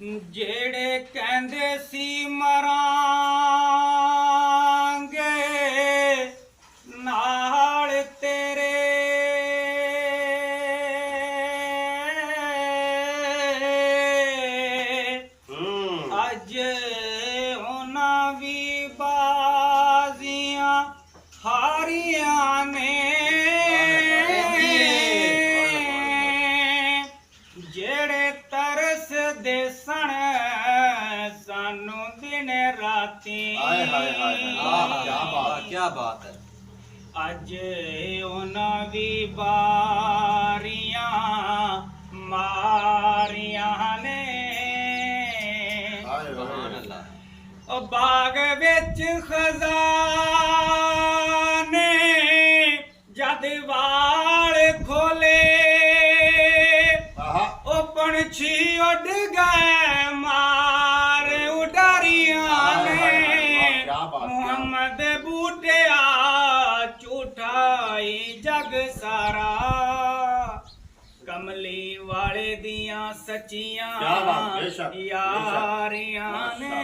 ਜਿਹੜੇ ਕਹਿੰਦੇ ਸੀ ਮਰਾਂਗੇ ਨਾਲ ਤੇਰੇ, ਅੱਜ ਉਹਨਾਂ ਵੀ ਬਾਜ਼ੀਆਂ ਹਾਰੀਆਂ ਨੇ। ਜਿਹੜੇ ਤਰਸਦੇ ਸਣ ਸਾਨੂੰ ਦਿਨ ਰਾਤੀ, क्या बात है। ਅੱਜ ਉਹਨਾਂ ਵੀ ਬਾਰੀਆਂ ਮਾਰੀਆਂ ਨੇ। ਉਹ ਬਾਗ ਵਿੱਚ ਖਜ਼ਾਨੇ ਜਦ ਵਾਲ ਖੋਲੇ, ਉਹ ਪੰਛੀ ਉੱਡ ਗਏ ਮਾਰ ਉਡਾਰੀਆਂ ਨੇ। ਮੁਹੰਮਦ ਬੂਟਿਆ ਝੂਠਾਈ ਜਗ ਸਾਰਾ, ਕਮਲੀ ਵਾਲੇ ਦੀਆਂ ਸੱਚੀਆਂ ਯਾਰੀਆਂ ਨੇ।